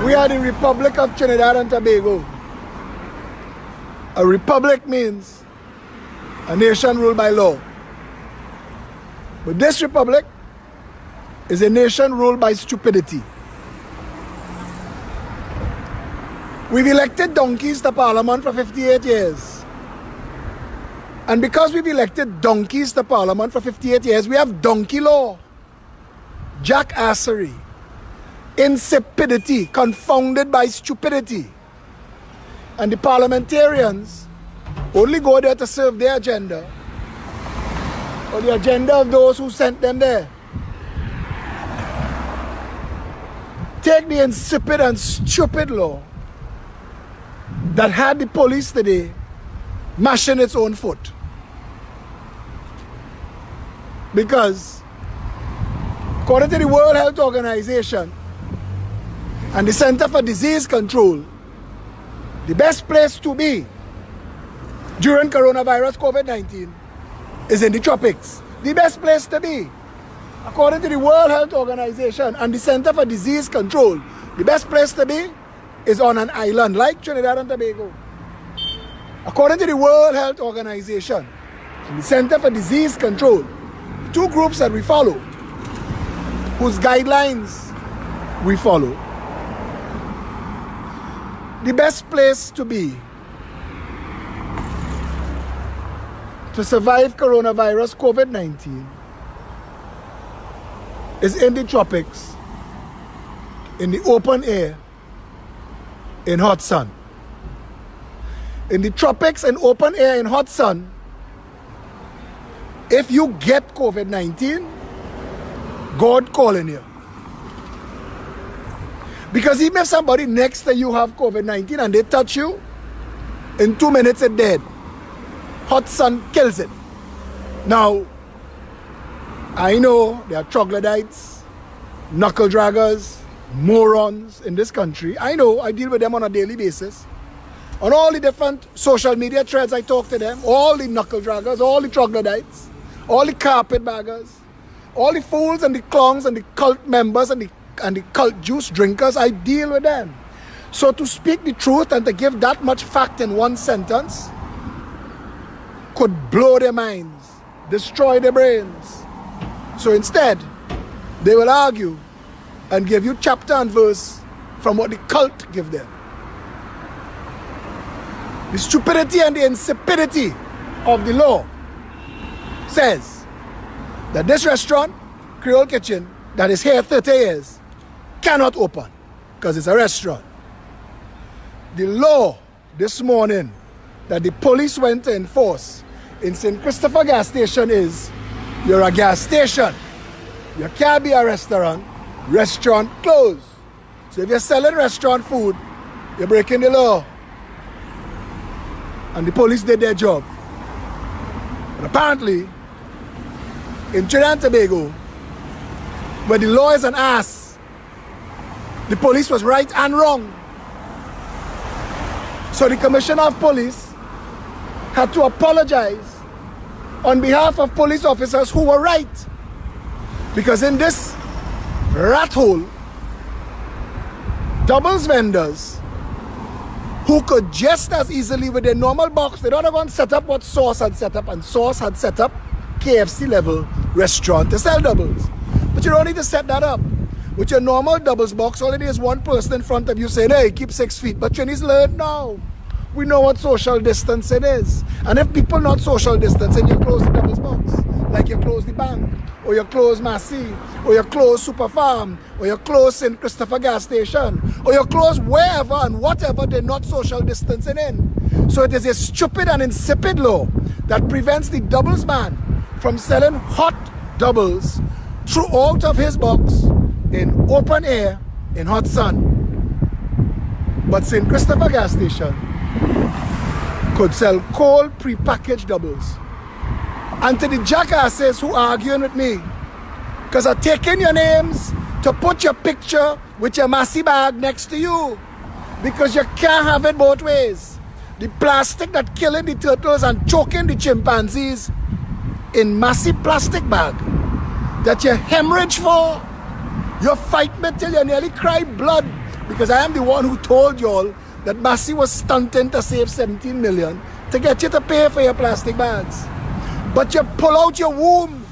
We are the Republic of Trinidad and Tobago. A republic means a nation ruled by law. But this republic is a nation ruled by stupidity. We've elected donkeys to Parliament for 58 years. And because we've elected donkeys to Parliament for 58 years, we have donkey law, jackassery, insipidity, confounded by stupidity. And the parliamentarians only go there to serve their agenda, or the agenda of those who sent them there. Take the insipid and stupid law that had the police today mashing its own foot. Because according to the World Health Organization and the Center for Disease Control, the best place to be during coronavirus COVID-19 is in the tropics. The best place to be. According to the World Health Organization and the Center for Disease Control, the best place to be is on an island like Trinidad and Tobago. According to the World Health Organization and the Center for Disease Control, the two groups that we follow, whose guidelines we follow, the best place to be to survive coronavirus COVID-19 is in the tropics, in the open air, in hot sun. In the tropics and open air in hot sun, if you get COVID-19, God calling you. Because even if somebody next to you have COVID-19 and they touch you, in 2 minutes it's dead. Hot sun kills it. Now, I know there are troglodytes, knuckle draggers, morons in this country. I know, I deal with them on a daily basis. On all the different social media threads, I talk to them. All the knuckle draggers, all the troglodytes, all the carpetbaggers, all the fools and the clowns and the cult members and the cult juice drinkers, I deal with them. So to speak the truth and to give that much fact in one sentence could blow their minds, destroy their brains. So instead, they will argue and give you chapter and verse from what the cult give them. The stupidity and the insipidity of the law says that this restaurant, Creole Kitchen, that is here 30 years, cannot open because it's a restaurant. The law this morning that the police went to enforce in St. Christopher gas station is, you're a gas station. You can't be a restaurant. Restaurant closed. So if you're selling restaurant food, you're breaking the law. And the police did their job. But apparently, in Trinidad and Tobago, where the law is an ass, the police was right and wrong. So the Commissioner of Police had to apologize on behalf of police officers who were right. Because in this rat hole, doubles vendors who could just as easily with their normal box, they don't have to set up what Sauce had set up, and Sauce had set up KFC level restaurant to sell doubles. But you don't need to set that up. With your normal doubles box, all it is one person in front of you saying, hey, keep 6 feet. But Chinese learn now. We know what social distancing is. And if people not social distancing, you close the doubles box. Like you close the bank, or you close Massey, or you close Super Farm, or you close St. Christopher gas station, or you close wherever and whatever they're not social distancing in. So it is a stupid and insipid law that prevents the doubles man from selling hot doubles throughout of his box in open air, in hot sun. But St. Christopher gas station could sell cold pre-packaged doubles. And to the jackasses who are arguing with me, because I'm taking your names to put your picture with your Massey bag next to you, because you can't have it both ways. The plastic that killing the turtles and choking the chimpanzees in Massey plastic bag that you hemorrhage for, you fight me till you nearly cry blood because I am the one who told y'all that Massey was stunting to save 17 million to get you to pay for your plastic bags. But you pull out your womb.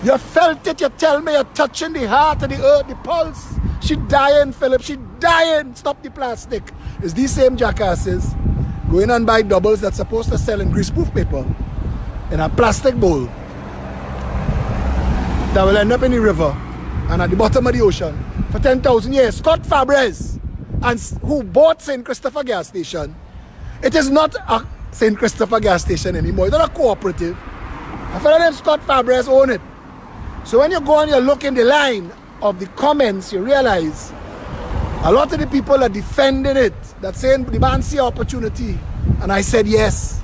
You felt it, you tell me you're touching the heart of the earth, the pulse. She dying, Philip, she dying. Stop the plastic. It's these same jackasses going and buy doubles that's supposed to sell in greaseproof paper in a plastic bowl that will end up in the river and at the bottom of the ocean for 10,000 years. Scott Fabres, and who bought St. Christopher gas station. It is not a St. Christopher gas station anymore. It's not a cooperative. A fellow named Scott Fabres own it. So when you go and you look in the line of the comments, you realize a lot of the people are defending it, that saying the man see opportunity. And I said yes.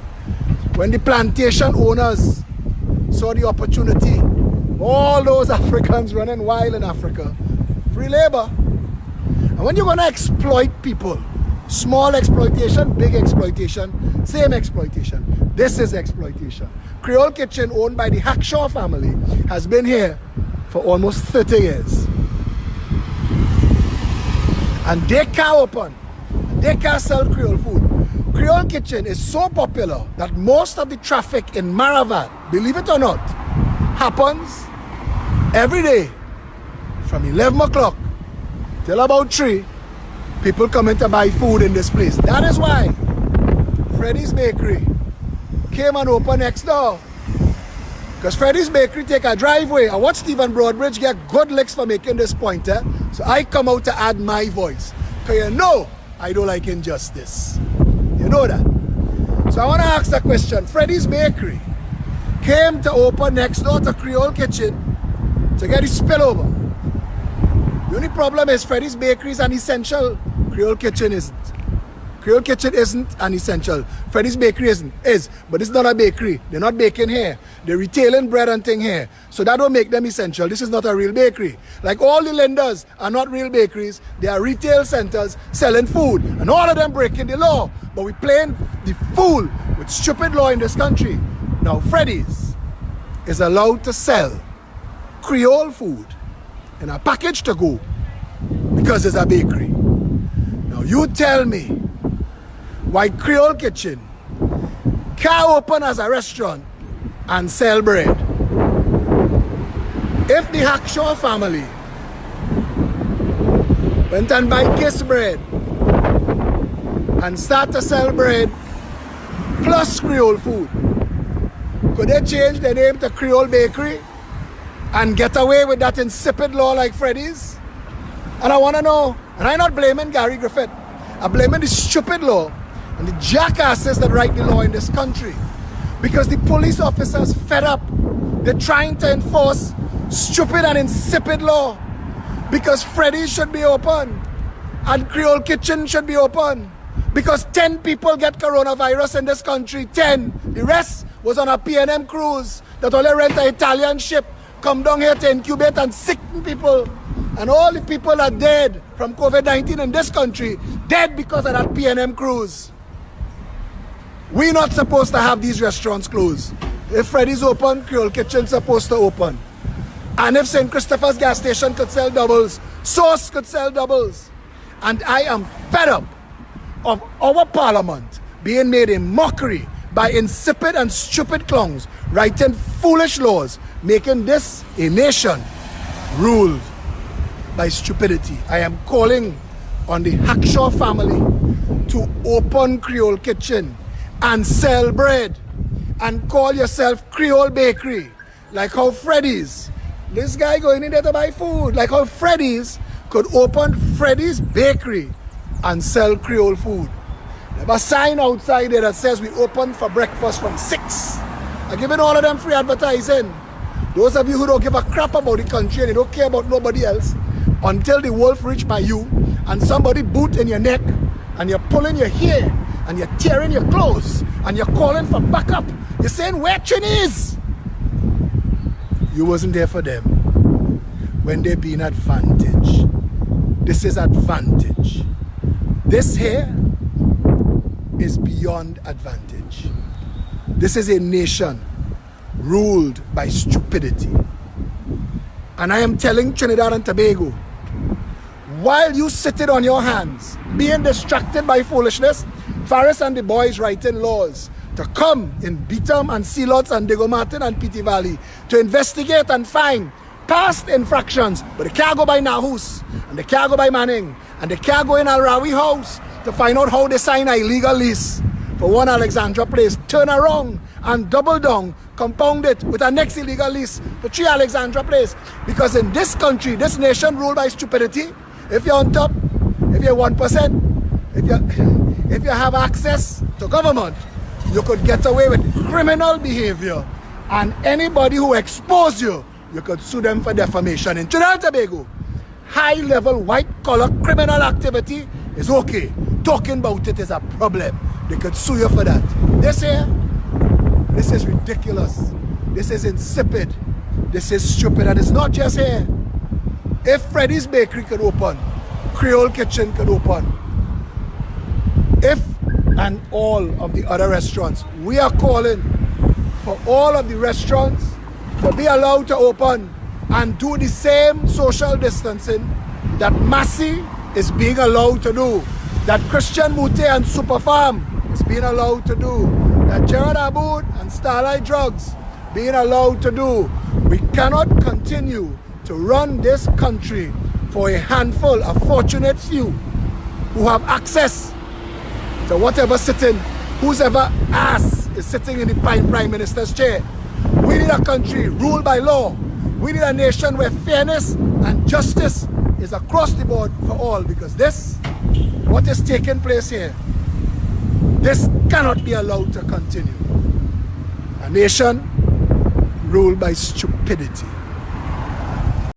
When the plantation owners saw the opportunity, all those Africans running wild in Africa, free labor. And when you're going to exploit people, small exploitation, big exploitation, same exploitation. This is exploitation. Creole Kitchen, owned by the Hackshaw family, has been here for almost 30 years. And they can't open. They can't sell Creole food. Creole Kitchen is so popular that most of the traffic in Maraval, believe it or not, happens every day from 11 o'clock till about 3. People coming to buy food in this place. That is why Freddy's Bakery came and opened next door. Because Freddy's Bakery take a driveway. I watch Stephen Broadbridge get good licks for making this point. So I come out to add my voice. Because you know I don't like injustice. You know that. So I want to ask a question. Freddy's Bakery came to open next door to Creole Kitchen to get the spillover. The only problem is Freddy's Bakery is an essential. Creole Kitchen isn't. Creole Kitchen isn't an essential. Freddy's Bakery is, but it's not a bakery. They're not baking here. They're retailing bread and thing here. So that don't make them essential. This is not a real bakery. Like all the lenders are not real bakeries. They are retail centers selling food. And all of them breaking the law. But we playing the fool with stupid law in this country. Now Freddy's is allowed to sell Creole food in a package to go because it's a bakery. Now you tell me why Creole Kitchen can't open as a restaurant and sell bread. If the Hackshaw family went and buy Kiss bread and start to sell bread plus Creole food, could they change their name to Creole Bakery and get away with that insipid law like Freddy's? And I want to know, and I'm not blaming Gary Griffith, I'm blaming the stupid law and the jackasses that write the law in this country. Because the police officers fed up. They're trying to enforce stupid and insipid law. Because Freddy's should be open and Creole Kitchen should be open. Because 10 people get coronavirus in this country, 10. The rest was on a P&M cruise that only rent an Italian ship, come down here to incubate and sicken people. And all the people are dead from COVID-19 in this country, dead because of that P&M cruise. We're not supposed to have these restaurants closed. If Freddy's open, Creole Kitchen's supposed to open. And if St. Christopher's gas station could sell doubles, Sauce could sell doubles. And I am fed up of our parliament being made a mockery by insipid and stupid clowns writing foolish laws, making this a nation ruled by stupidity. I am calling on the Hackshaw family to open Creole Kitchen and sell bread and call yourself Creole Bakery, like how Freddy's, this guy going in there to buy food, like how Freddy's could open Freddy's Bakery and sell Creole food. There's a sign outside there that says we open for breakfast from 6. I'm giving all of them free advertising. Those of you who don't give a crap about the country and you don't care about nobody else, until the wolf reach by you and somebody boot in your neck and you're pulling your hair and you're tearing your clothes and you're calling for backup. You're saying, where Chinese? You wasn't there for them when they be in advantage. This is advantage. This here is beyond advantage. This is a nation ruled by stupidity. And I am telling Trinidad and Tobago, while you sitting on your hands, being distracted by foolishness, Faris and the boys writing laws to come in Beetham and Sealots and Diego Martin and Petite Valley to investigate and find past infractions, but they can't go by Nahus, and they can't go by Manning, and they can't go in Al Rawi house to find out how they sign an illegal lease for one Alexandra place, turn around and double down, compound it with a next illegal lease for 3 Alexandra place. Because in this country, this nation ruled by stupidity, if you're on top, if you're 1%, if you have access to government, you could get away with criminal behavior, and anybody who expose you, you could sue them for defamation. In Trinidad and Tobago, high-level, white-collar criminal activity is okay. Talking about it is a problem. They could sue you for that. This is ridiculous. This is insipid. This is stupid. And it's not just here. If Freddy's Bakery could open, Creole Kitchen could open, if and all of the other restaurants, we are calling for all of the restaurants to be allowed to open and do the same social distancing that Massey is being allowed to do, that Christian Mute and Superfarm is being allowed to do, that Gerard Aboud and Starlight Drugs being allowed to do. We cannot continue to run this country for a handful of fortunate few who have access to whatever sitting, whose ever ass is sitting in the Prime Minister's chair. We need a country ruled by law. We need a nation where fairness and justice is across the board for all, because this, what is taking place here, this cannot be allowed to continue. A nation ruled by stupidity.